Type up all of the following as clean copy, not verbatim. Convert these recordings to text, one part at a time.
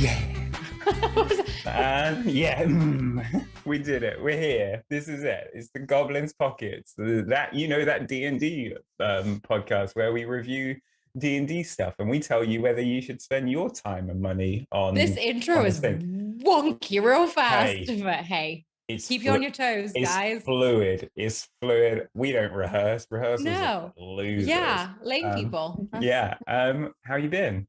Yeah. Yeah, we did it. We're here. This is it. It's the Goblins Pockets. That that D&D podcast where we review D&D stuff and we tell you whether you should spend your time and money This on intro this is thing. wonky real fast, Hey, but hey, it's keep you on your toes, it's guys. fluid. It's fluid. We don't rehearse. Rehearsals are for No, losers. yeah, lame people. Yeah. How you been?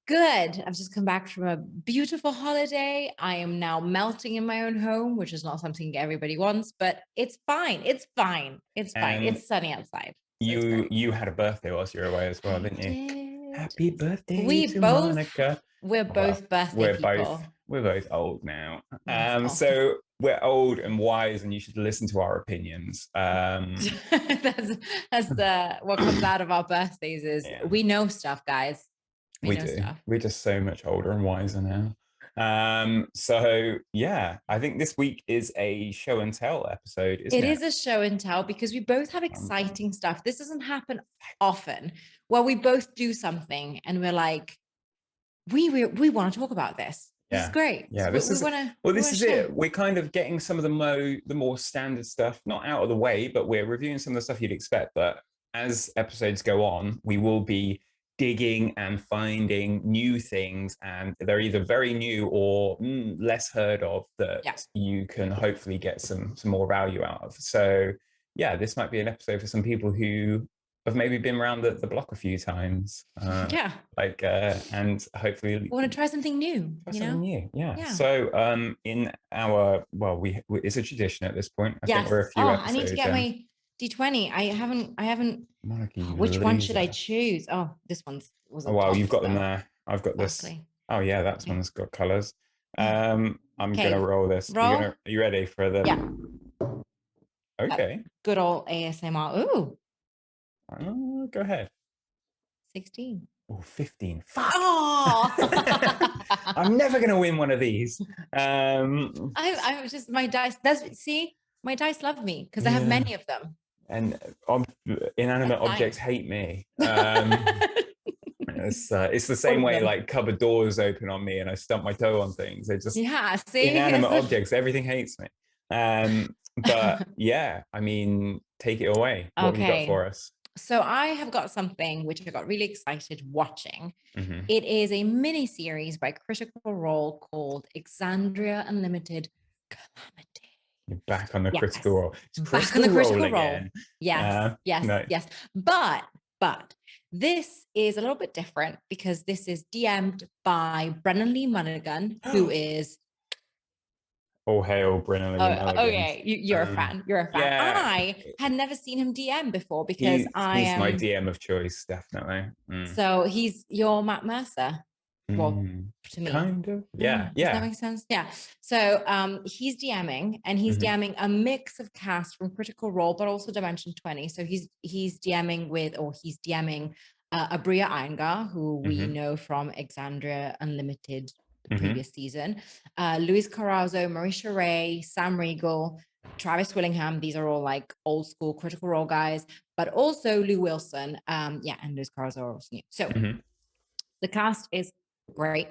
Good. I've just come back from a beautiful holiday. I am now melting in my own home, which is not something everybody wants, but it's fine. It's fine. It's fine. And It's sunny outside. So it's you great. you had a birthday whilst you were away as well, I didn't you? did. Happy birthday We to both, Monica. we're Well, both birthday people. we're both old now. Wonderful. So we're old and wise, and you should listen to our opinions. that's the what comes out of our birthdays is Yeah, we know stuff, guys. We we know do. stuff. We're just so much older and wiser now. So yeah, I think this week is a show and tell episode, isn't It it? is a show and tell because we both have Um, exciting stuff. This doesn't happen often where we both do something and we're like, we want to talk about this. This is yeah, great. yeah. We want to This is share. it. We're kind of getting some of the more standard stuff not out of the way, but we're reviewing some of the stuff you'd expect. But as episodes go on, we will be digging and finding new things, and they're either very new or less heard of that Yeah. you can hopefully get some more value out of. So yeah, this might be an episode for some people who have maybe been around the block a few times. Yeah. And hopefully We want to try something new, try something new. Yeah. Yeah. So in our we it's a tradition at this point. I think Yes. we're a few I need to episodes get in. my D20. I haven't. Monarchy Which one should I loser. choose? Oh, this was Oh a wow, toss you've got them though. there. I've got this. Sparkly. Oh yeah, that Okay. one's got colors. Yeah. I'm Okay. gonna roll this. Roll. Are you ready for the Yeah. Okay. Good old ASMR. Ooh, Go ahead. 16. Oh, 15. Fuck. Oh, I'm never gonna win one of these. I was just my dice. My dice love me because I have many of them. And inanimate objects hate me. It's the same way like cupboard doors open on me and I stump my toe on things. They're just inanimate objects. Everything hates me. But yeah, I mean, take it away. What have you got for us? So I have got something which I got really excited watching. Mm-hmm. It is a mini series by Critical Role called Exandria Unlimited Calamity. You're back on the Critical Role. Back on the Critical Role. Yes, no. yes. But this is a little bit different because this is DM'd by Brennan Lee Mulligan, who is all hail Brennan Lee Mulligan. Okay, you're a fan. You're a fan. Yeah. I had never seen him DM before because he's my DM of choice, definitely. So he's your Matt Mercer. Well, to me, kind of. Yeah. Does that make sense? Yeah. So he's DMing and he's DMing a mix of cast from Critical Role, but also Dimension 20. So he's DMing Abria Iyengar, who we know from Exandria Unlimited, the previous season, Luis Carrazzo, Marisha Ray, Sam Riegel, Travis Willingham. These are all like old school Critical Role guys, but also Lou Wilson. And Luis Carrazzo are also new. So the cast is great.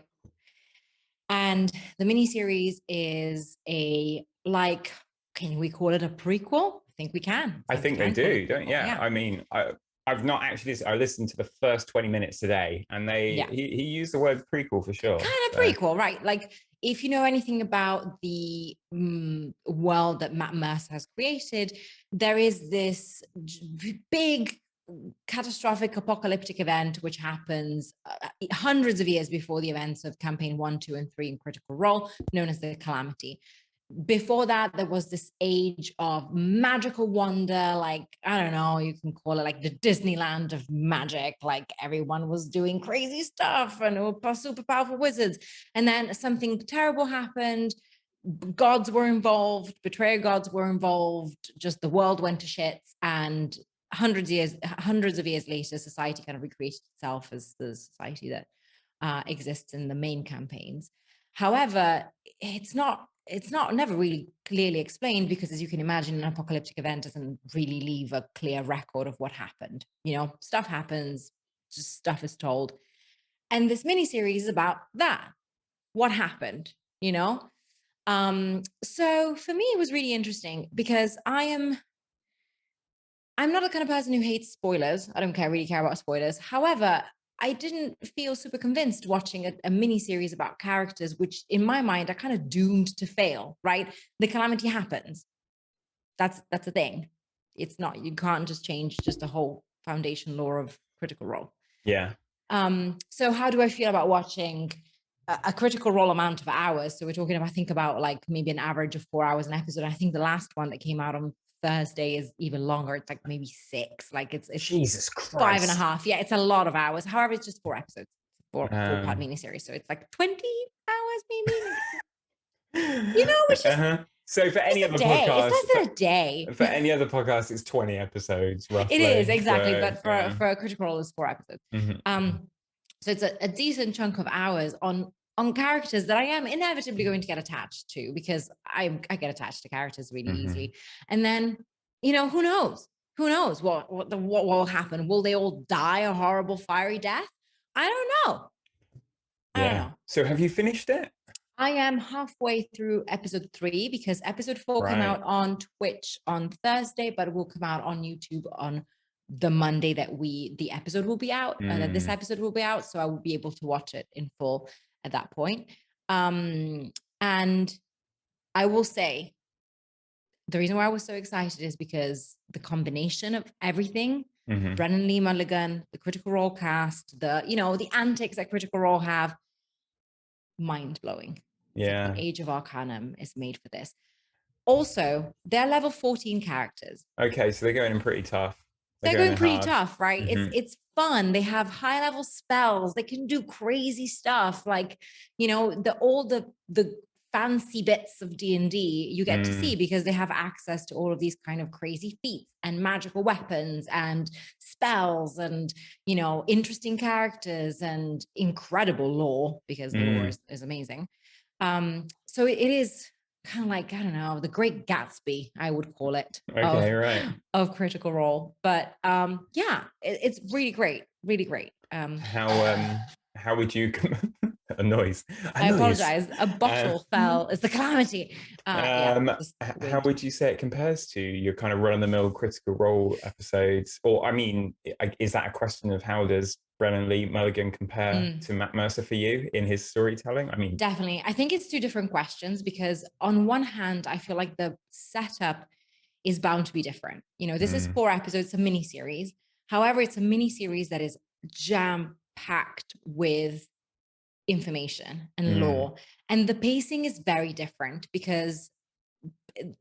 And the miniseries is can we call it a prequel? I think we can. I think they do, don't you? Yeah. I mean, I've not actually I listened to the first 20 minutes today and he used the word prequel for sure. Kind of prequel, right? Like if you know anything about the world that Matt Mercer has created, there is this big catastrophic apocalyptic event which happens hundreds of years before the events of campaign 1, 2, and 3 in Critical Role, known as the Calamity. Before that, there was this age of magical wonder, like, I don't know, you can call it like the Disneyland of magic, like everyone was doing crazy stuff and were super powerful wizards. And then something terrible happened. Gods were involved, betrayer gods were involved, just the world went to shits, and hundreds of years later, society kind of recreated itself as the society that exists in the main campaigns. However, it's never really clearly explained because, as you can imagine, an apocalyptic event doesn't really leave a clear record of what happened. You know, stuff happens, just stuff is told. And this miniseries is about that. what happened, you know? So for me, it was really interesting because I'm not the kind of person who hates spoilers. I don't really care about spoilers. However, I didn't feel super convinced watching a mini series about characters, which in my mind are kind of doomed to fail, right? The calamity happens. That's a thing. It's not, you can't just change just the whole foundation lore of Critical Role. Yeah. So how do I feel about watching a Critical Role amount of hours? So we're talking about, I think about like maybe an average of 4 hours an episode. I think the last one that came out on Thursday is even longer. It's like maybe 6. Like it's Jesus Christ. 5.5. Yeah, it's a lot of hours. However, it's just 4 episodes, four-part Um, miniseries. So it's like 20 hours maybe. You know, which is so for any other day. podcast, It's less than a day. for any other podcast, it's 20 episodes roughly. It is exactly, but for yeah. for a Critical Role, it's 4 episodes. So it's a decent chunk of hours on characters that I am inevitably going to get attached to, because I get attached to characters really easily. And then, you know, who knows? Who knows what will happen? Will they all die a horrible fiery death? I don't know. I don't know. So have you finished it? I am halfway through episode 3 because episode 4 came out on Twitch on Thursday, but it will come out on YouTube on the Monday that the episode will be out, that this episode will be out. So I will be able to watch it in full at that point. And I will say the reason why I was so excited is because the combination of everything, Brennan Lee Mulligan, the Critical Role cast, the antics that Critical Role have, mind-blowing. Yeah. Like the Age of Arcanum is made for this. Also, they're level 14 characters. Okay, so they're going in pretty tough. They're going pretty tough, right? It's fun. They have high level spells. They can do crazy stuff, like, you know, all the fancy bits of D&D you get to see, because they have access to all of these kind of crazy feats and magical weapons and spells and, you know, interesting characters and incredible lore, because the lore is amazing. So it is kind of like, I don't know, the Great Gatsby, I would call it. Okay, of Critical Role. But yeah, it's really great, really great. How would you a noise? I apologize. A bottle fell. It's the Calamity. How would you say it compares to your kind of run-of-the-mill Critical Role episodes? Or, I mean, is that a question of how does Brennan Lee Mulligan compare to Matt Mercer for you in his storytelling? I mean, definitely. I think it's 2 different questions, because on one hand, I feel like the setup is bound to be different. You know, this is 4 episodes, a mini series. However, it's a mini series that is jam-packed with information and lore, and the pacing is very different, because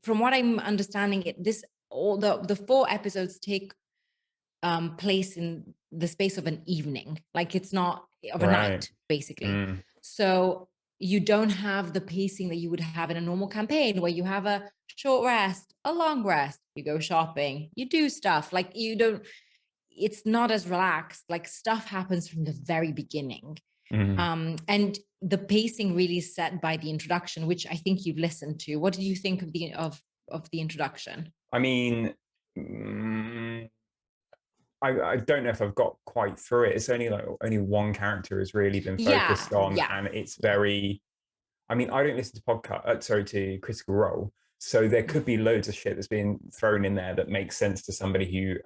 from what I'm understanding, all the 4 episodes take place in the space of an evening, like it's not of a night, basically. So you don't have the pacing that you would have in a normal campaign, where you have a short rest, a long rest, you go shopping, you do stuff, like it's not as relaxed. Like stuff happens from the very beginning. And the pacing really is set by the introduction, which I think you've listened to. What did you think of the introduction? I mean, I don't know if I've got quite through it. It's only one character has really been focused on, and it's very. I mean, I don't listen to to Critical Role, so there could be loads of shit that's being thrown in there that makes sense to somebody who,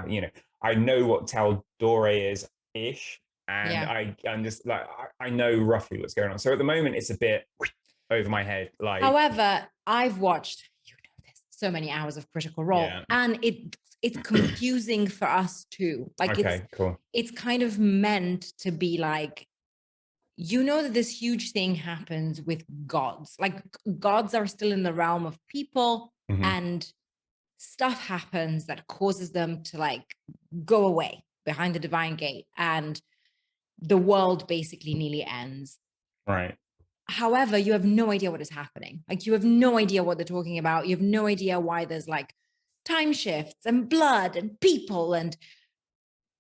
you know, I know what Taldore is ish. And I'm just like, I know roughly what's going on. So at the moment, it's a bit over my head. Like, however, I've watched, you know, this so many hours of Critical Role, and it's confusing for us too. Like, it's kind of meant to be like, you know, that this huge thing happens with gods. Like, gods are still in the realm of people, and stuff happens that causes them to like go away behind the divine gate, and the world basically nearly ends. Right. However, you have no idea what is happening. Like, you have no idea what they're talking about. You have no idea why there's like time shifts and blood and people.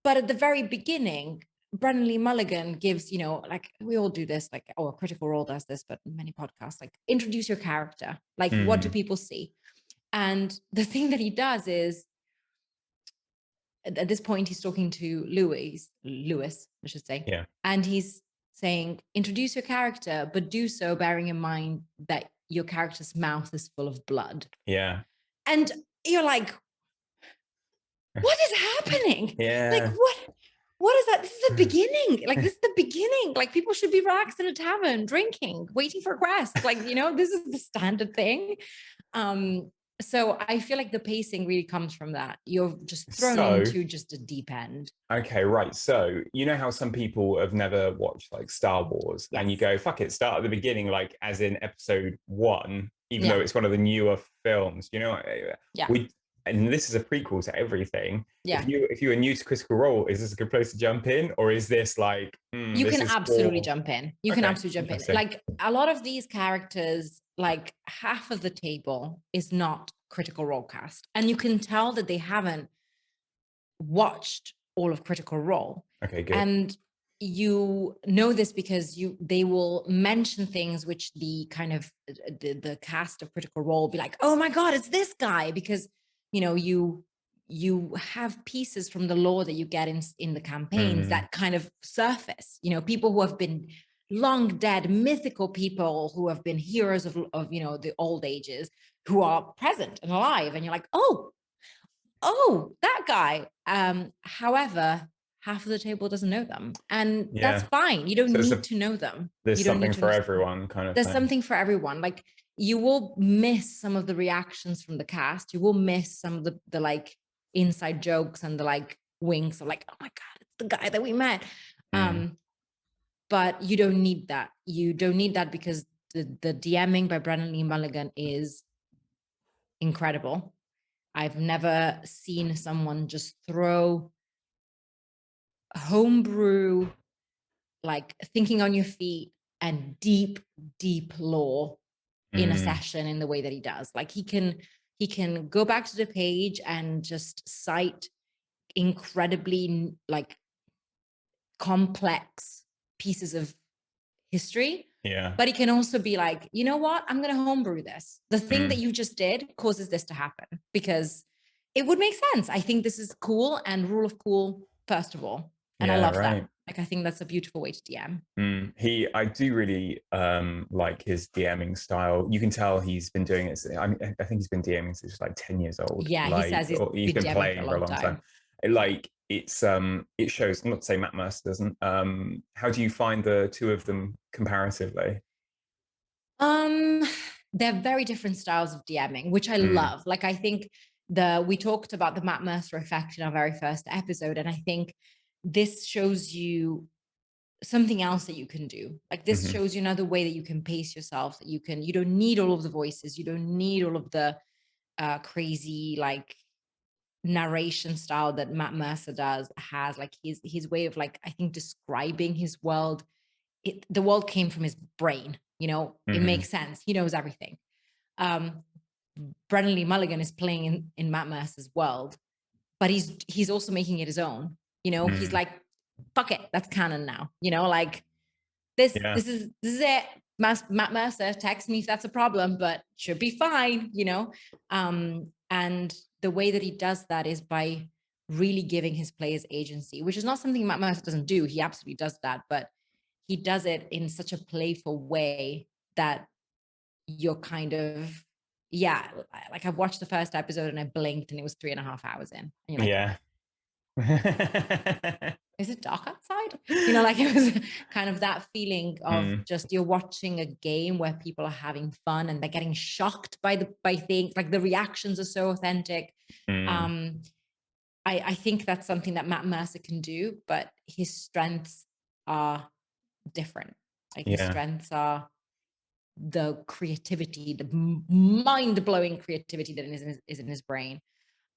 But at the very beginning, Brennan Lee Mulligan gives, you know, like we all do this, like, oh, Critical Role does this, but many podcasts, like, introduce your character. Like, what do people see? And the thing that he does is, at this point, he's talking to Lewis, I should say. Yeah. And he's saying, introduce your character, but do so bearing in mind that your character's mouth is full of blood. Yeah. And you're like, what is happening? Yeah. Like, what is that? This is the beginning. Like, this is the beginning. Like, people should be relaxed in a tavern, drinking, waiting for guests. Like, this is the standard thing. So I feel like the pacing really comes from that. You're just thrown into just a deep end. Okay, right. So you know how some people have never watched like Star Wars, and you go, fuck it, start at the beginning, like as in episode 1, even though it's one of the newer films. And this is a prequel to everything. Yeah. If you are new to Critical Role, is this a good place to jump in, or is this like you can absolutely jump in? You can absolutely jump in. Like a lot of these characters, like half of the table is not Critical Role cast, and you can tell that they haven't watched all of Critical Role. Okay, good. And you know this because they will mention things which the kind of the cast of Critical Role will be like, oh my god, it's this guy, because you have pieces from the lore that you get in the campaigns that kind of surface, people who have been long dead, mythical people who have been heroes of the old ages, who are present and alive, and you're like, oh, that guy. However, half of the table doesn't know them, and that's fine. You don't need to know them. There's something for everyone, kind of. There's something for everyone. Like, you will miss some of the reactions from the cast. You will miss some of the like inside jokes and the like winks of like, oh my god, it's the guy that we met. But you don't need that. You don't need that because the DMing by Brennan Lee Mulligan is incredible. I've never seen someone just throw homebrew, like thinking on your feet and deep lore in a session in the way that he does. Like, he can go back to the page and just cite incredibly like complex pieces of history. Yeah. But he can also be like, you know what? I'm going to homebrew this. The thing that you just did causes this to happen because it would make sense. I think this is cool, and rule of cool, first of all. And I love that. Like, I think that's a beautiful way to DM. I do really like his DMing style. You can tell he's been doing it. I think he's been DMing since like 10 years old. Yeah, like, he says he's been playing for a long time. Like, it shows. Not to say Matt Mercer doesn't. How do you find the two of them comparatively? They're very different styles of DMing, which I love. Like, I think we talked about the Matt Mercer effect in our very first episode, and I think this shows you something else that you can do. Like, this shows you another way that you can pace yourself, that you don't need all of the voices, you don't need all of the crazy like narration style that Matt Mercer has. Like, his way of, like, I think, describing his world, the world came from his brain, it makes sense, he knows everything. Brennan Lee Mulligan is playing in Matt Mercer's world, but he's also making it his own. He's like, fuck it, that's canon now. Like, this is it. Matt Mercer, text me if that's a problem, but should be fine. And the way that he does that is by really giving his players agency, which is not something Matt Mercer doesn't do. He absolutely does that, but he does it in such a playful way that you're kind of, like, I've watched the first episode and I blinked and it was 3.5 hours in. And you're like, is it dark outside? Like, it was kind of that feeling of just, you're watching a game where people are having fun and they're getting shocked by things. Like, the reactions are so authentic. I think that's something that Matt Mercer can do, but his strengths are different. Like, his strengths are the creativity, the mind-blowing creativity that is in his brain.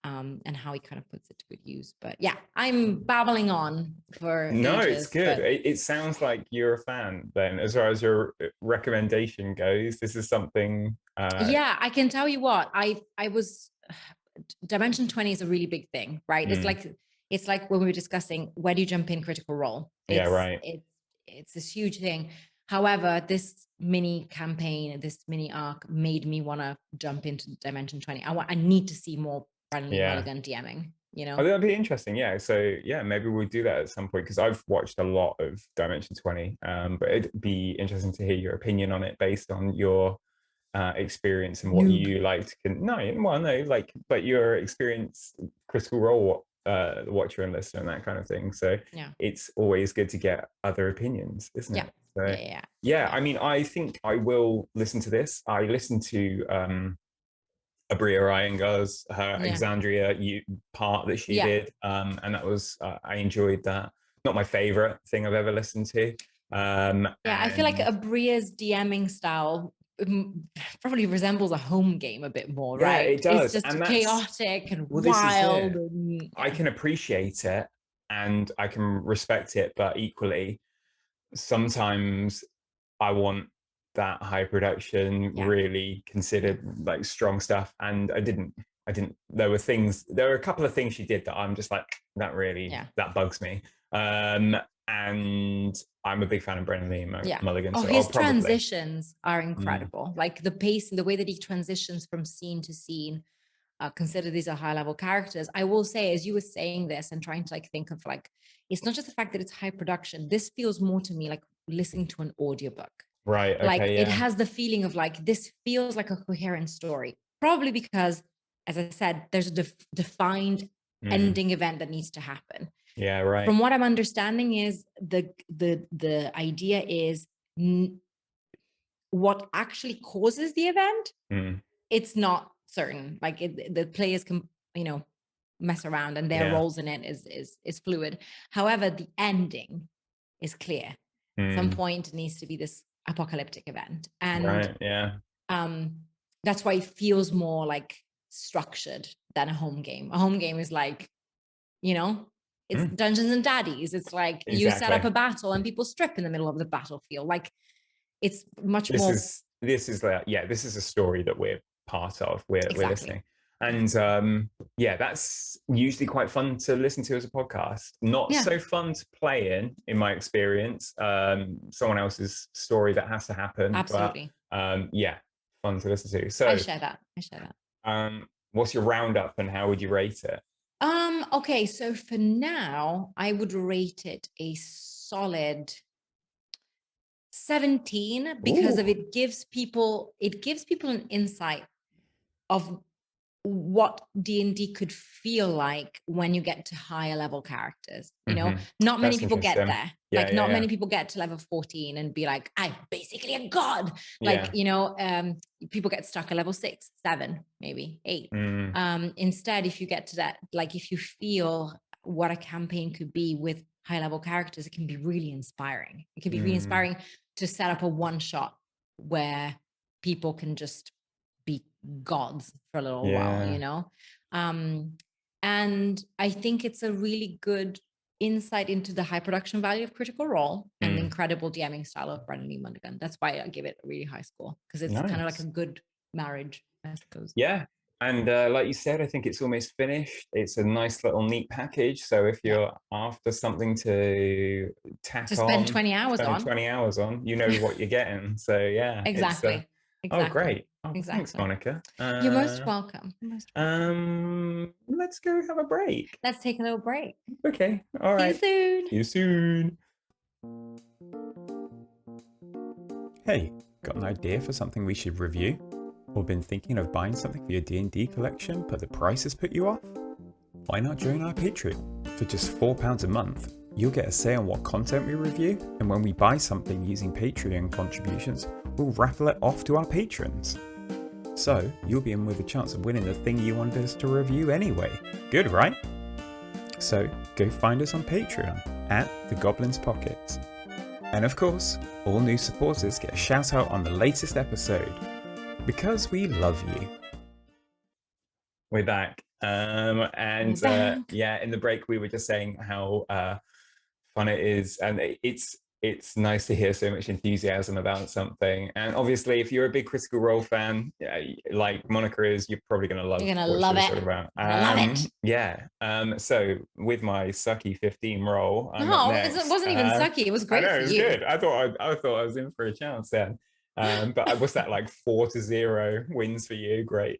And how he kind of puts it to good use. But yeah, I'm babbling on for ages, it's good. It sounds like you're a fan then, as far as your recommendation goes. This is something I can tell you what, I was Dimension 20 is a really big thing, right? It's like when we were discussing, where do you jump in Critical Role? It's this huge thing. However, this mini campaign, this mini arc made me want to jump into Dimension 20. I need to see more Brennan Lee Mulligan DMing. you know? Oh, that'd be interesting. Yeah. So yeah, maybe we'll do that at some point because I've watched a lot of Dimension 20. But it'd be interesting to hear your opinion on it based on your experience and what Noob. you liked. No, well, no, like, but your experience, Critical Role, watcher and listener, and that kind of thing. So Yeah. it's always good to get other opinions, isn't Yeah. it? So Yeah. yeah, I mean, I think I will listen to this. I listened to Abria Iyengar's her Yeah. Exandria part that she Yeah. did, and that was I enjoyed that. Not my favorite thing I've ever listened to. Yeah, I feel like And Abria's DMing style probably resembles a home game a bit more, yeah, right? it It's does, just and that's chaotic and well, this is wild. it. And, I can appreciate it and I can respect it, but equally, sometimes I want that high production, Yeah. really considered like strong stuff. And I didn't, there were a couple of things she did that I'm just like, that really, that bugs me. And I'm a big fan of Brennan Lee Mulligan. Oh, So his I'll probably transitions are incredible. Like the pace and the way that he transitions from scene to scene. Consider these are high level characters. I will say, as you were saying this and trying to like think of like, it's not just the fact that it's high production. This feels more to me like listening to an audiobook. Right. Okay. Like yeah. it has the feeling of like, this feels like a coherent story, probably because, as I said, there's a defined ending event that needs to happen. Yeah. Right. From what I'm understanding is the idea is what actually causes the event. It's not certain. Like the players can, you know, mess around and their roles in it is fluid. However, the ending is clear. At some point it needs to be this apocalyptic event. And that's why it feels more like structured than a home game. A home game is like, you know, it's Dungeons and Daddies. It's like you set up a battle and people strip in the middle of the battlefield. Like it's much more. This is like, this is a story that we're part of. We're listening. And that's usually quite fun to listen to as a podcast. Not so fun to play in my experience. Someone else's story that has to happen. Absolutely. But fun to listen to. So I share that. What's your roundup and how would you rate it? Okay, so for now, I would rate it a solid 17 because of it gives people an insight of what D&D could feel like when you get to higher level characters. You know, not many people get there. Not many people get to level 14 and be like, I'm basically a god. Like, you know, people get stuck at level 6, 7, maybe 8. Instead, if you get to that, like if you feel what a campaign could be with high level characters, it can be really inspiring. It can be really inspiring to set up a one shot where people can just be gods for a little while, you know? And I think it's a really good insight into the high production value of Critical Role and the incredible DMing style of Brennan Lee Mulligan. That's why I give it a really high score, because it's kind of like a good marriage, I suppose. Yeah. And like you said, I think it's almost finished. It's a nice little neat package. So if you're after something to tack on, spend 20 hours on, you know what you're getting. So yeah. Exactly. Oh, great. Oh, thanks, Monica. You're most welcome. Let's go have a break. Let's take a little break. Okay. All right. See you soon. Hey, got an idea for something we should review? Or been thinking of buying something for your D&D collection, but the price has put you off? Why not join our Patreon? For just £4 a month, you'll get a say on what content we review, and when we buy something using Patreon contributions, we'll raffle it off to our patrons. So, you'll be in with a chance of winning the thing you wanted us to review anyway. Good, right? So, go find us on Patreon at The Goblins Pocket. And of course, all new supporters get a shout out on the latest episode. Because we love you. We're back. In the break we were just saying how fun it is, and it's nice to hear so much enthusiasm about something. And obviously, if you're a big Critical Role fan, like Monica is, you're probably going to love. You're going to love it. Love it. Yeah. So with my sucky 15 roll, it wasn't even sucky. It was great. I know, it was good. I thought I was in for a chance then. But what's that, like 4-0 wins for you? Great.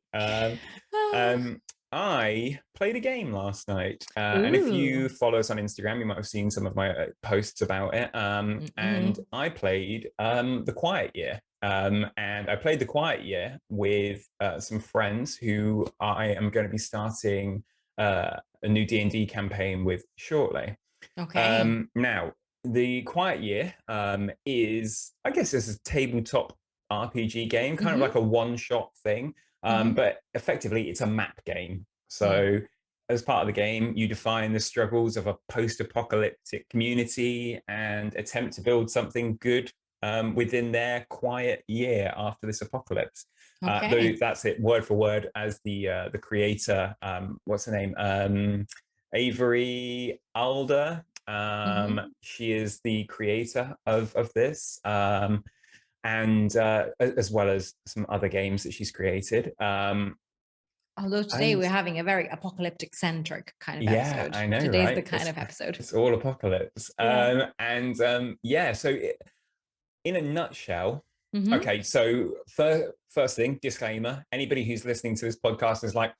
I played a game last night, and if you Ooh. follow us on Instagram, you might have seen some of my posts about it. And I played The Quiet Year, and I played The Quiet Year with some friends who I am going to be starting a new D&D campaign with shortly. Okay. Now, The Quiet Year is, I guess, this is a tabletop RPG game, kind of like a one-shot thing. But effectively, it's a map game. So, as part of the game, you define the struggles of a post-apocalyptic community and attempt to build something good within their quiet year after this apocalypse. Though Okay. that's it, word for word, as the creator, what's her name? Avery Alder. She is the creator of this. And as well as some other games that she's created. Although today And we're having a very apocalyptic centric kind of yeah, episode. I know, Today's the right? kind of episode. It's all apocalypse. Yeah. Yeah, so in a nutshell, Mm-hmm. okay, so first thing, disclaimer, anybody who's listening to this podcast is like,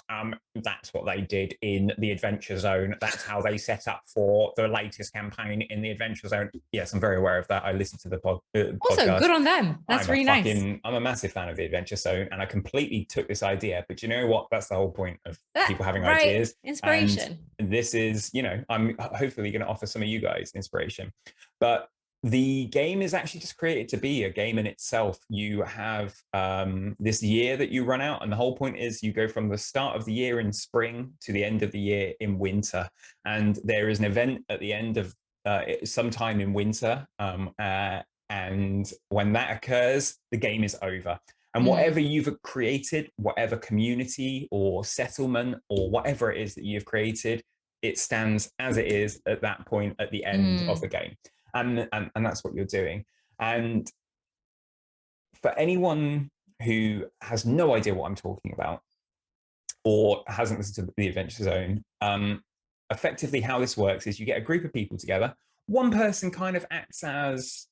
that's what they did in the Adventure Zone. That's how they set up for the latest campaign in the Adventure Zone. Yes, I'm very aware of that. I listened to the Also, podcast. good on them. That's really nice. I'm a massive fan of the Adventure Zone, and I completely took this idea. But you know what? That's the whole point of people having Right. ideas. Inspiration. And this is, I'm hopefully going to offer some of you guys inspiration. But the game is actually just created to be a game in itself. You have this year that you run out, and the whole point is you go from the start of the year in spring to the end of the year in winter. And there is an event at the end of sometime in winter. And when that occurs, the game is over. And whatever you've created, whatever community or settlement or whatever it is that you've created, it stands as it is at that point at the end of the game. And that's what you're doing. And for anyone who has no idea what I'm talking about or hasn't listened to the Adventure Zone, effectively how this works is you get a group of people together. One person kind of acts as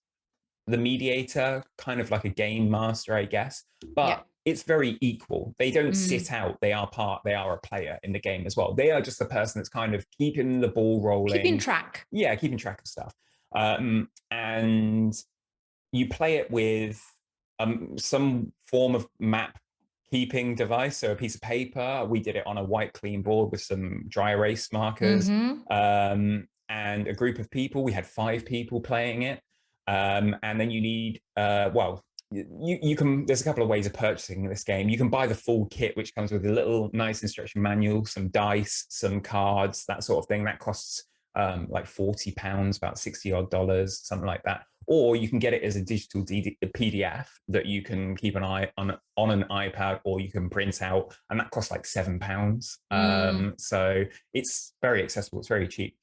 the mediator, kind of like a game master, I guess, but it's very equal. They don't sit out. They are a player in the game as well. They are just the person that's kind of keeping the ball rolling. Keeping track. Yeah, keeping track of stuff. And you play it with some form of map keeping device, so a piece of paper. We did it on a white clean board with some dry erase markers, and a group of people. We had 5 people playing it, and then you need you can, there's a couple of ways of purchasing this game. You can buy the full kit, which comes with a little nice instruction manual, some dice, some cards, that sort of thing. That costs like £40, about $60 something like that. Or you can get it as a digital PDF that you can keep an eye on an iPad, or you can print out, and that costs like £7. So it's very accessible, it's very cheap.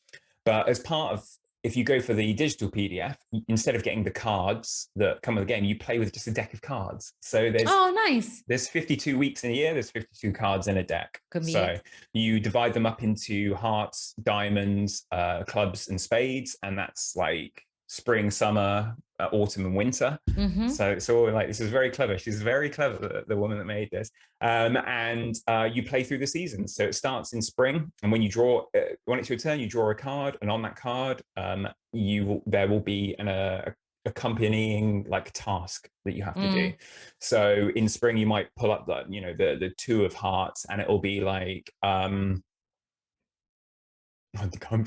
But as part of, if you go for the digital PDF, instead of getting the cards that come with the game, you play with just a deck of cards. So there's 52 weeks in a year, there's 52 cards in a deck. So you divide them up into hearts, diamonds, clubs, and spades, and that's like spring, summer, autumn, and winter. So it's all like, this is very clever. She's very clever, the woman that made this. And you play through the seasons. So it starts in spring, and when you draw, when it's your turn, you draw a card, and on that card, there will be an accompanying like task that you have to do. So in spring, you might pull up the 2 of hearts, and it'll be like I've gone.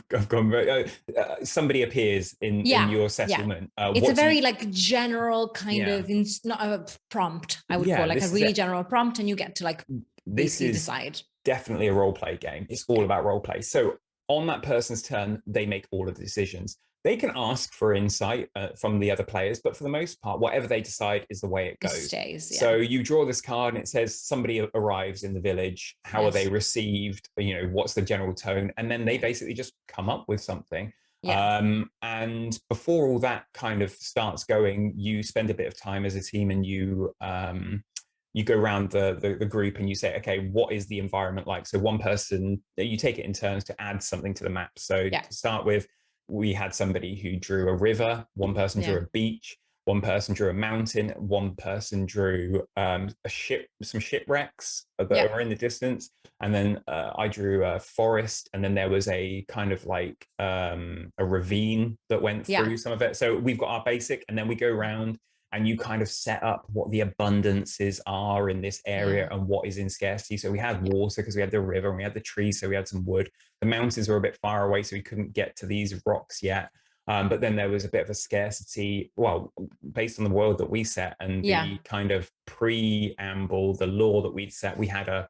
Somebody appears in your settlement. It's a very like general kind of, not a prompt, I would call, like a really general prompt, and you get to like basically decide. Definitely a role play game. It's all about role play. So on that person's turn, they make all of the decisions. They can ask for insight from the other players, but for the most part, whatever they decide is the way it goes. It stays, So you draw this card, and it says somebody arrives in the village. How are they received? What's the general tone? And then they basically just come up with something. And before all that kind of starts going, you spend a bit of time as a team, and you go around the group, and you say, okay, what is the environment like? So one person, you take it in turns to add something to the map. So to start with, we had somebody who drew a river, one person drew a beach, one person drew a mountain, one person drew some shipwrecks that are in the distance, and then I drew a forest, and then there was a kind of like a ravine that went through some of it. So we've got our basic, and then we go around and you kind of set up what the abundances are in this area and what is in scarcity. So we had water because we had the river, and we had the trees, so we had some wood. The mountains were a bit far away, so we couldn't get to these rocks yet. But then there was a bit of a scarcity, well, based on the world that we set and the kind of preamble, the law that we'd set, we had a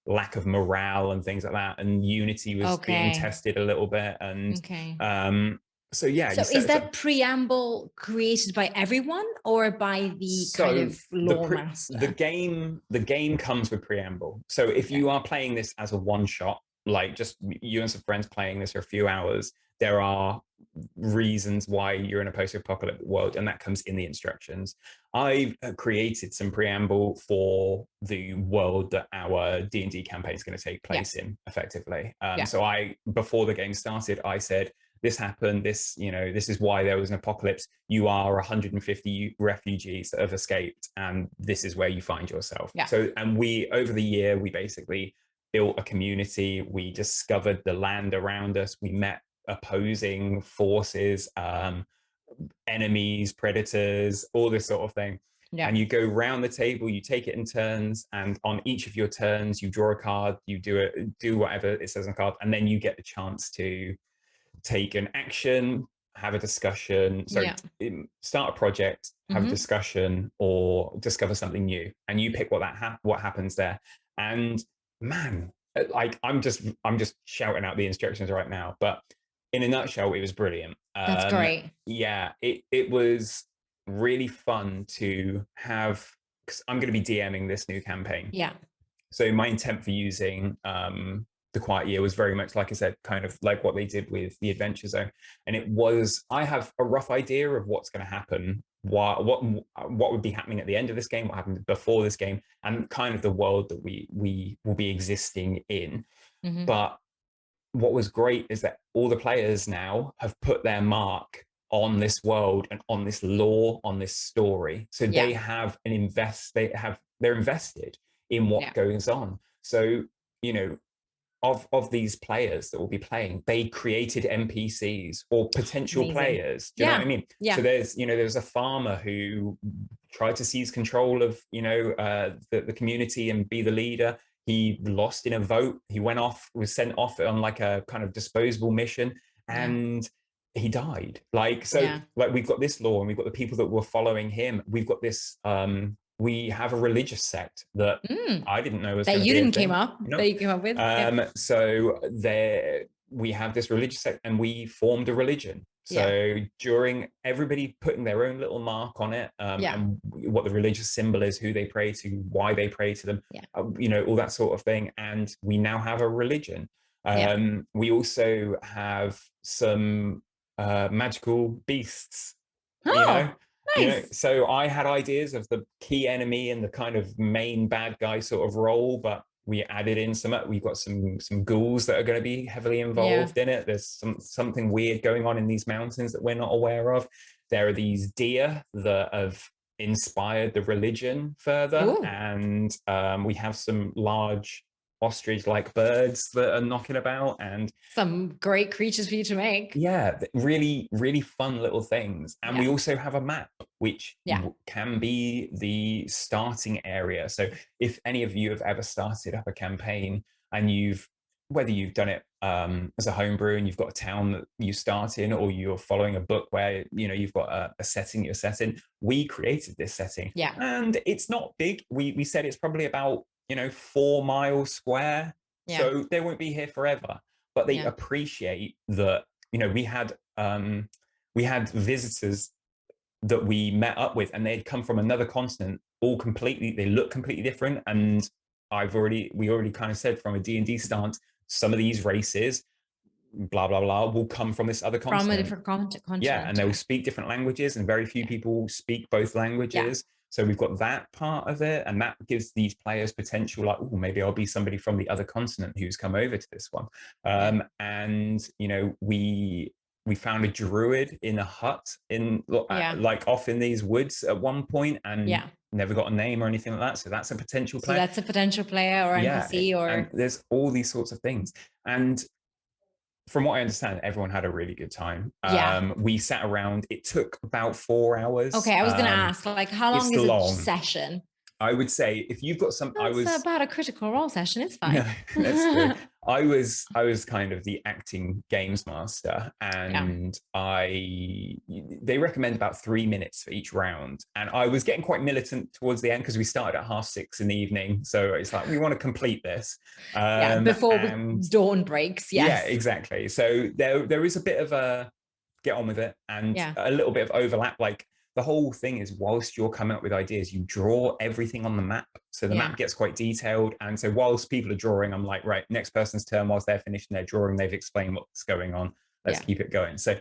lack of morale and things like that. And unity was being tested a little bit. And so, yeah. So is that preamble created by everyone or by the kind of law master? The game comes with preamble. So if you are playing this as a one shot, like just you and some friends playing this for a few hours, there are reasons why you're in a post-apocalyptic world, and that comes in the instructions. I've created some preamble for the world that our D&D campaign is going to take place in, effectively. So before the game started, I said, this happened, this is why there was an apocalypse. You are 150 refugees that have escaped, and this is where you find yourself. So, and over the year, we basically built a community. We discovered the land around us. We met opposing forces, enemies, predators, all this sort of thing. And you go round the table, you take it in turns, and on each of your turns, you draw a card, you do whatever it says on the card, and then you get the chance to take an action, have a discussion, start a project, have a discussion, or discover something new, and you pick what happens there. And man, like I'm just shouting out the instructions right now, but in a nutshell, it was brilliant. That's great. Yeah, it was really fun to have, because I'm going to be DMing this new campaign. So my intent for using the Quiet Year was very much, like I said, kind of like what they did with the Adventure Zone. And I have a rough idea of what's going to happen, what would be happening at the end of this game, what happened before this game, and kind of the world that we will be existing in. But what was great is that all the players now have put their mark on this world and on this lore, on this story. So they have they're invested in what goes on. So, of these players that will be playing, they created NPCs or potential players. Do you know what I mean? So there's a farmer who tried to seize control of, the community and be the leader. He lost in a vote. He was sent off on like a kind of disposable mission, and he died. Like, so like we've got this law, and we've got the people that were following him. We've got this, we have a religious sect that I didn't know was that you didn't came up that you came up with. So we have this religious sect, and we formed a religion. So during everybody putting their own little mark on it, and what the religious symbol is, who they pray to, why they pray to them, all that sort of thing. And we now have a religion. We also have some magical beasts. Nice. So I had ideas of the key enemy and the kind of main bad guy sort of role, but we added in we've got some ghouls that are going to be heavily involved in it. There's something weird going on in these mountains that we're not aware of. There are these deer that have inspired the religion further. And we have some large ostrich-like birds that are knocking about, and some great creatures for you to make. Really, really fun little things. And we also have a map, which can be the starting area. So if any of you have ever started up a campaign, and whether you've done it as a homebrew and you've got a town that you start in, or you're following a book where you've got a setting you're set in, we created this setting, and it's not big. We said it's probably about 4 miles square. So they won't be here forever, but they appreciate that. We had visitors that we met up with, and they'd come from another continent, they look completely different. And we already kind of said, from a D&D stance, some of these races, blah blah blah, will come from this other continent, from a different continent. And they will speak different languages, and very few people speak both languages. So we've got that part of it, and that gives these players potential, like, oh, maybe I'll be somebody from the other continent who's come over to this one. And we we found a druid in a hut in like off in these woods at one point, and never got a name or anything like that. So that's a potential player. So that's a potential player or NPC or. And there's all these sorts of things. And from what I understand, everyone had a really good time. We sat around. It took about 4 hours. Okay, I was going to ask, like, how long is a session? I would say if you've got some, that's about a Critical Role session. It's fine. No, that's good. I was kind of the acting games master, and they recommend about 3 minutes for each round. And I was getting quite militant towards the end because we started at 6:30 in the evening. So it's like, we want to complete this. Before dawn breaks. Yes. Yeah, exactly. So there is a bit of a get on with it, and a little bit of overlap. Like, the whole thing is, whilst you're coming up with ideas, you draw everything on the map. So the map gets quite detailed. And so whilst people are drawing, I'm like, right, next person's turn. Whilst they're finishing their drawing, they've explained what's going on. Let's keep it going. So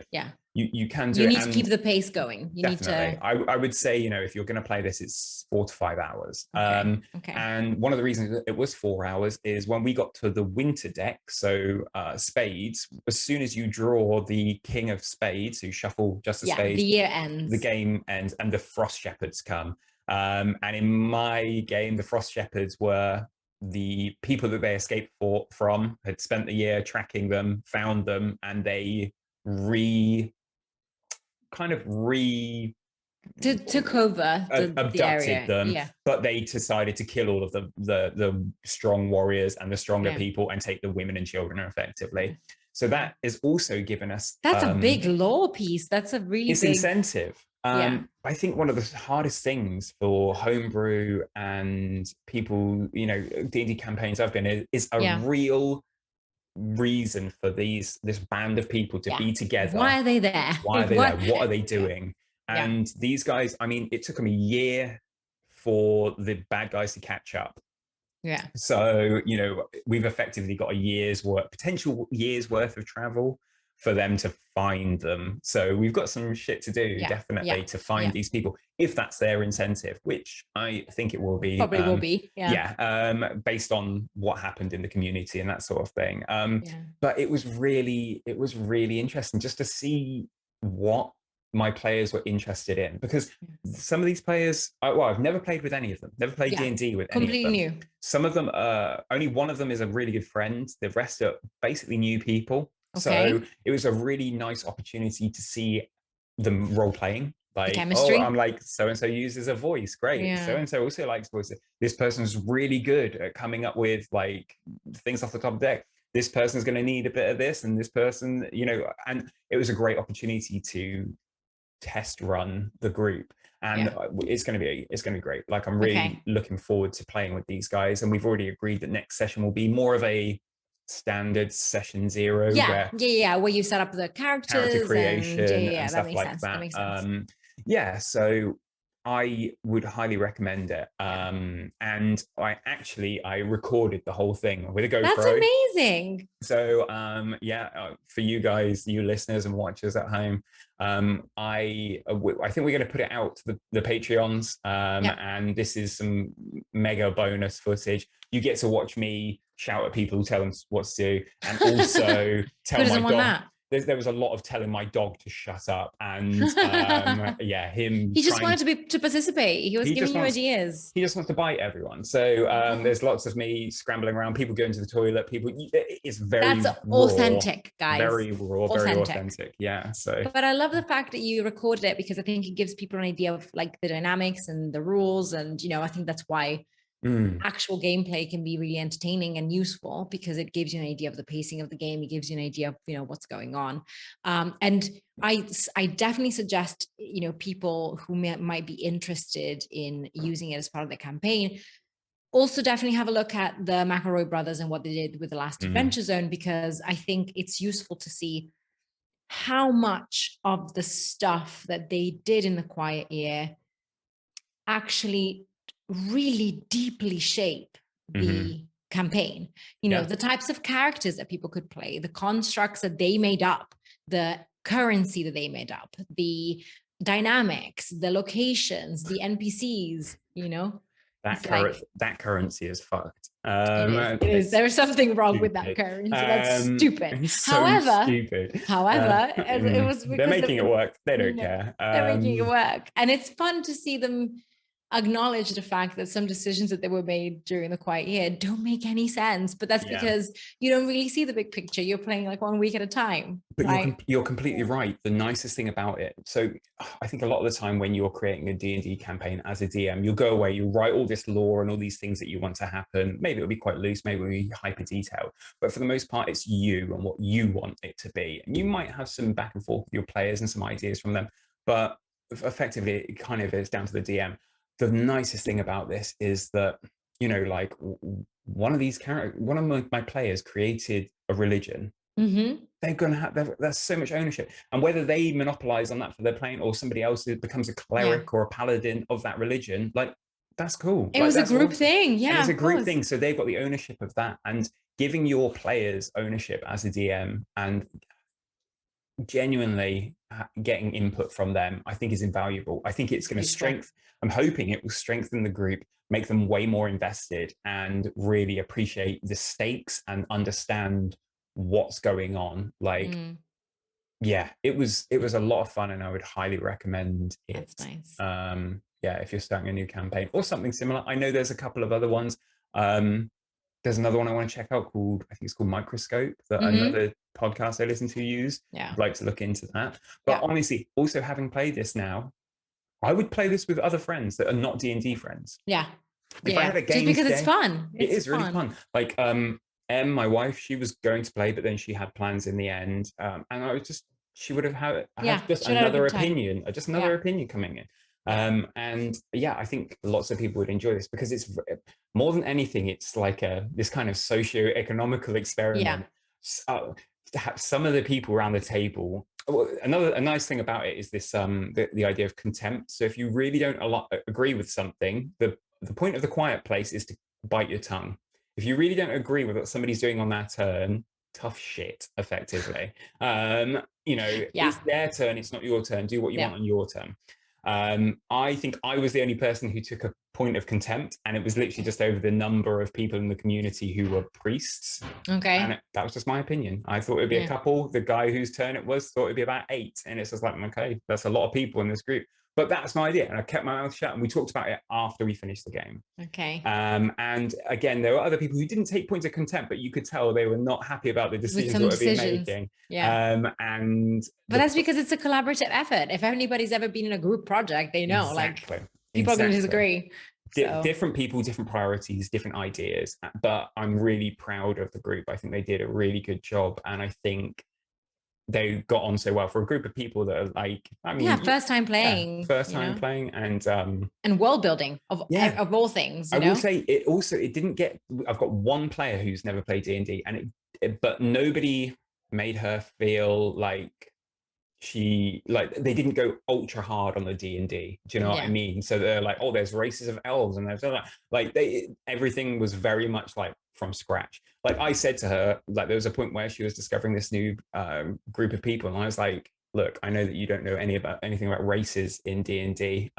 you can do it. You need to keep the pace going. You need to. I would say, if you're going to play this, it's 4 to 5 hours. Okay. And one of the reasons that it was 4 hours is when we got to the winter deck. So spades, as soon as you draw the king of spades, so you shuffle just a spade, the year ends. The game ends, and the frost shepherds come. And in my game, the frost shepherds were the people that they escaped from, had spent the year tracking them, found them, and they took over abducted area. them, but they decided to kill all of the strong warriors and the stronger people and take the women and children effectively. So that is also given us that's a big lore piece. That's a really big incentive. I think one of the hardest things for homebrew and people, D&D campaigns I've been in, is a real reason for this band of people to be together. Why are they there? What are they doing? And these guys, I mean, it took them a year for the bad guys to catch up. So we've effectively got potential years worth of travel for them to find them. So we've got some shit to do, definitely, to find these people, if that's their incentive, which I think it will be. Probably will be. Based on what happened in the community and that sort of thing. But it was really interesting just to see what my players were interested in, because some of these players, I've never played with any of them, never played D&D with any of them. Completely new. Some of them, only one of them is a really good friend. The rest are basically new people. So it was a really nice opportunity to see them role playing. Like, I'm like, so-and-so uses a voice. Great. So-and-so also likes voices. This person's really good at coming up with like things off the top of the deck. This person's going to need a bit of this, and this person, and it was a great opportunity to test run the group, and it's going to be great. Like, I'm really looking forward to playing with these guys, and we've already agreed that next session will be more of a standard session 0 where you set up the character creation and stuff like that. So I would highly recommend it. And I recorded the whole thing with a GoPro. That's amazing. So for you guys, you listeners and watchers at home, I think we're going to put it out to the Patreons, and this is some mega bonus footage. You get to watch me shout at people, tell them what to do, and also tell my dog. There was a lot of telling my dog to shut up, and him. He just wanted to participate. He was giving you ideas. He just wants to bite everyone. So there's lots of me scrambling around, people going to the toilet. It's very that's raw, authentic, guys. Very raw, very authentic. Yeah. So, but I love the fact that you recorded it, because I think it gives people an idea of like the dynamics and the rules, and I think that's why. Actual gameplay can be really entertaining and useful, because it gives you an idea of the pacing of the game. It gives you an idea of what's going on, and I definitely suggest people who might be interested in using it as part of the campaign also definitely have a look at the McElroy brothers and what they did with the last Adventure Zone, because I think it's useful to see how much of the stuff that they did in the Quiet Year actually really deeply shape the campaign. The types of characters that people could play, the constructs that they made up, the currency that they made up, the dynamics, the locations, the NPCs, that currency is fucked. It is. There is something wrong with that currency. That's stupid. So stupid. However, it was because they're making it work. They don't care. They're making it work, and it's fun to see them acknowledge the fact that some decisions that they were made during the quiet year don't make any sense, but that's because you don't really see the big picture. You're playing like 1 week at a time. But right? you're completely right. The nicest thing about it, so I think a lot of the time when you're creating a D&D campaign as a DM, you'll go away, you write all this lore and all these things that you want to happen. Maybe it'll be quite loose, maybe it'll be hyper detailed, but for the most part, it's you and what you want it to be. And you might have some back and forth with your players and some ideas from them, but effectively, it kind of is down to the DM. The nicest thing about this is that, you know, like one of my players created a religion. They're going to have, that's so much ownership. And whether they monopolize on that for their playing or somebody else becomes a cleric or a paladin of that religion, like, that's cool. It was a group thing. Yeah, it's a group thing. So they've got the ownership of that, and giving your players ownership as a DM and genuinely getting input from them, I think is invaluable. I think it's going to I'm hoping it will strengthen the group, make them way more invested and really appreciate the stakes and understand what's going on. Like, yeah, it was a lot of fun, and I would highly recommend it. That's nice. If you're starting a new campaign or something similar. I know there's a couple of other ones. There's another one I want to check out called, I think it's called Microscope, that another podcast I listen to use. I'd like to look into that. But honestly, also having played this now, I would play this with other friends that are not D&D friends. Yeah. If I had a game, just because it's fun. It is really fun. Like Em, my wife, she was going to play, but then she had plans in the end. And I was just, she would have had just another opinion, opinion coming in. And yeah, I think lots of people would enjoy this because it's more than anything, it's like this kind of socio-economical experiment. Some of the people around the table. A nice thing about it is this the idea of contempt. So if you really don't agree with something, the point of the quiet place is to bite your tongue. If you really don't agree with what somebody's doing on their turn, tough shit, effectively. It's their turn, it's not your turn. Do what you want on your turn. I think I was the only person who took a point of contempt, and it was literally just over the number of people in the community who were priests. And that was just my opinion. I thought it'd be a couple. The guy whose turn it was thought it'd be about 8, and it's just like, okay, that's a lot of people in this group. But that's my idea, and I kept my mouth shut, and we talked about it after we finished the game. And again, there were other people who didn't take points of contempt, but you could tell they were not happy about the decisions that were being making. But that's because it's a collaborative effort. If anybody's ever been in a group project, they know people are going to disagree. Different people, different priorities, different ideas. But I'm really proud of the group. I think they did a really good job, and I think they got on so well for a group of people that are like, first time playing, and world building of all things. Will say it didn't get. I've got one player who's never played D&D, but nobody made her feel like they didn't go ultra hard on the D&D. Do you know what I mean? So they're like, oh, there's races of elves, and there's everything was very much like from scratch. Like I said to her, like there was a point where she was discovering this new group of people, and I was like, look, I know that you don't know anything about races in D&D.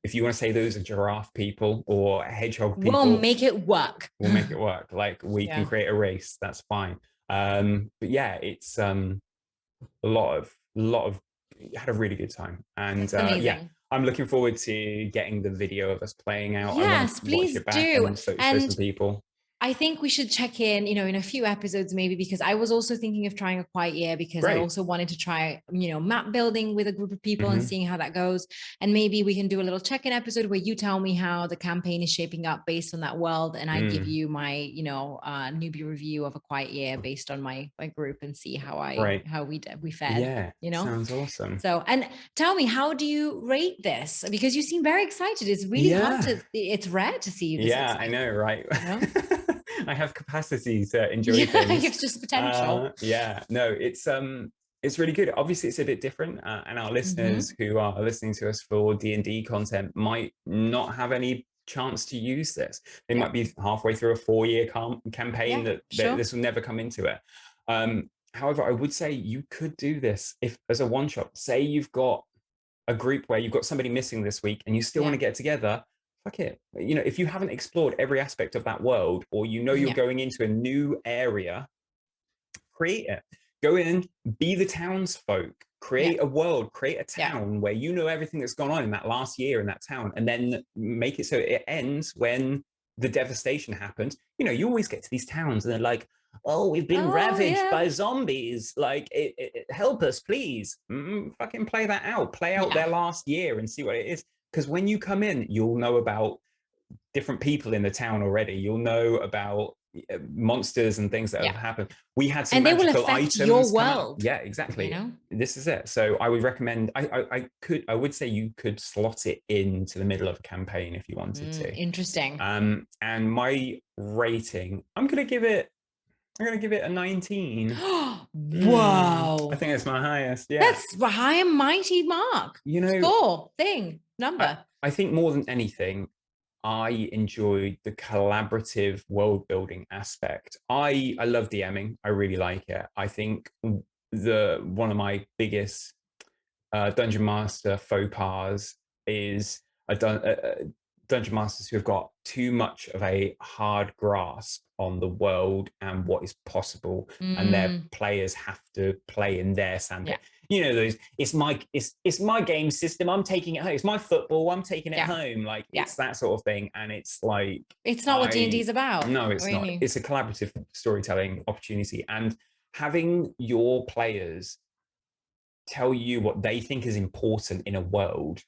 If you want to say those are giraffe people or hedgehog people, we'll make it work. Like we can create a race. That's fine. But yeah, it's a lot of had a really good time, and I'm looking forward to getting the video of us playing out. Yes, please do. And show some people. I think we should check in, in a few episodes maybe, because I was also thinking of trying a quiet year because I also wanted to try, map building with a group of people and seeing how that goes. And maybe we can do a little check-in episode where you tell me how the campaign is shaping up based on that world, and I give you my, newbie review of a quiet year based on my group, and see how we fared. Yeah, sounds awesome. So, and tell me, how do you rate this? Because you seem very excited. It's really hard it's rare to see you this excited. I know, right? I have capacity to enjoy things. It's just potential. It's really good. Obviously, it's a bit different, and our listeners who are listening to us for D&D content might not have any chance to use this. They might be halfway through a 4-year campaign that this will never come into it. However, I would say you could do this if as a one-shot. Say you've got a group where you've got somebody missing this week and you still want to get together. fuck it. You know, if you haven't explored every aspect of that world, or you know you're Yeah. going into a new area, create it. Go in, be the townsfolk, Yeah. create a world, create a Yeah. town where you know everything that's gone on in that last year in that town, and then make it so it ends when the devastation happens. You know, you always get to these towns and they're like, oh, we've been Oh, ravaged yeah. by zombies. Like, help us, please. Fucking play that out. Play out Yeah. their last year and see what it is. Because when you come in, you'll know about different people in the town already. You'll know about monsters and things that Yeah. have happened. We had some And they will magical affect your items come up. world, Yeah, you exactly. know? This is it. So I would recommend. I would say you could slot it into the middle of a campaign if you wanted to. Interesting. And my rating, I'm gonna give it a 19. Wow. I think it's my highest. Yeah, That's a high and mighty mark. you know, Score, thing, number. I think more than anything, I enjoyed the collaborative world building aspect. I love DMing. I really like it. I think one of my biggest dungeon master faux pas is dungeon masters who have got too much of a hard grasp on the world and what is possible, and their players have to play in their sandpit. Yeah. You know, those it's my game system, I'm taking it home. It's my football, I'm taking it Yeah. home. Like, Yeah. it's that sort of thing. And it's like, It's not what D&D is about. No, it's not. really. It's a collaborative storytelling opportunity, and having your players tell you what they think is important in a world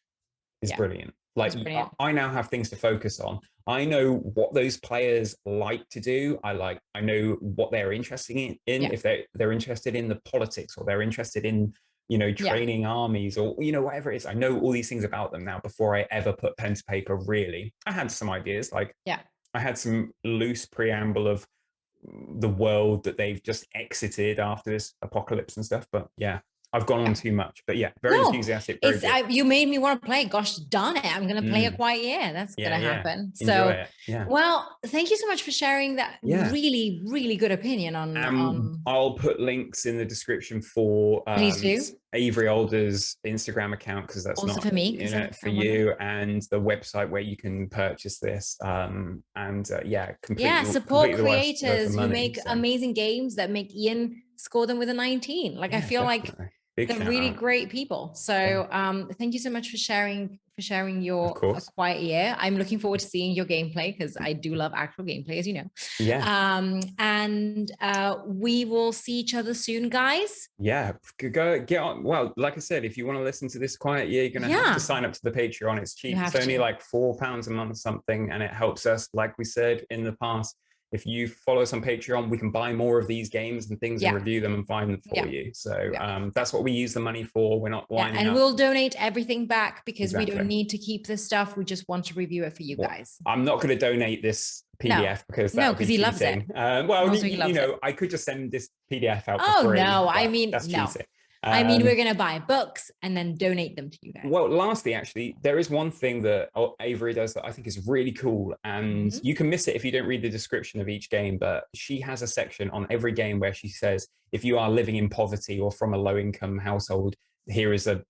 is Yeah. brilliant. Like, brilliant. I now have things to focus on. I know what those players like to do. I know what they're interested in. Yeah. If they're interested in the politics, or they're interested in, you know, training armies, or, you know, whatever it is. I know all these things about them now before I ever put pen to paper, really. I had some ideas, like, I had some loose preamble of the world that they've just exited after this apocalypse and stuff. But yeah, I've gone on too much. But yeah, very enthusiastic. Very good. You made me want to play. Gosh darn it. I'm going to play a quiet year. That's going to happen. Enjoy so, it. Yeah. Well, thank you so much for sharing that really, really good opinion on. I'll put links in the description for Please do. Avery Alder's Instagram account, because that's also not for me, you know, for you, and the website where you can purchase this. Support creators who make amazing games that make Ian score them with a 19. Like, I feel definitely. like they're really great people. So thank you so much for sharing your quiet year. I'm looking forward to seeing your gameplay, because I do love actual gameplay, as you know. And we will see each other soon, guys. Go get on. Well, like I said, if you want to listen to this quiet year, you're gonna have to sign up to the Patreon. It's cheap. It's only like £4 a month something, and it helps us, like we said in the past. If you follow us on Patreon, we can buy more of these games and things and review them and find them for you. So that's what we use the money for. We're not winding up. And we'll donate everything back, because we don't need to keep this stuff. We just want to review it for you guys. I'm not going to donate this PDF because he loves it. You know, I could just send this PDF out for free. No, I mean, that's cheating. I mean, we're going to buy books and then donate them to you guys. Well, lastly, actually, there is one thing that Avery does that I think is really cool, and you can miss it if you don't read the description of each game, but she has a section on every game where she says, if you are living in poverty or from a low-income household, here is a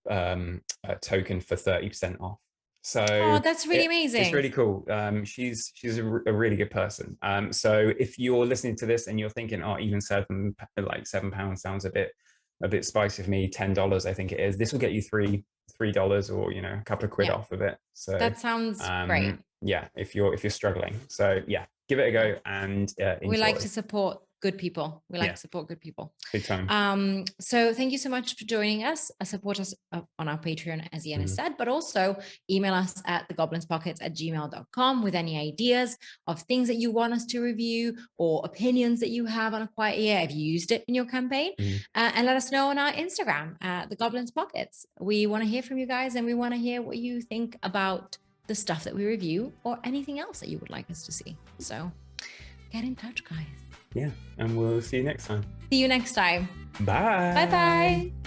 token for 30% off. So that's really amazing. It's really cool. She's a really good person. So if you're listening to this and you're thinking, oh, even £7 sounds a bit spicy for me, $10 I think it is, this will get you $3 or, you know, a couple of quid off of it. So that sounds great. If you're struggling. So give it a go and enjoy. We like to support good people. We like to support good people. Big time. So thank you so much for joining us. Support us on our Patreon, as Ian has said, but also email us at thegoblinspodcats@gmail.com with any ideas of things that you want us to review, or opinions that you have on a quiet year. Have you used it in your campaign? And let us know on our Instagram at the Goblins Pockets. We want to hear from you guys, and we want to hear what you think about the stuff that we review, or anything else that you would like us to see. So get in touch, guys. And we'll see you next time. See you next time. Bye. Bye-bye.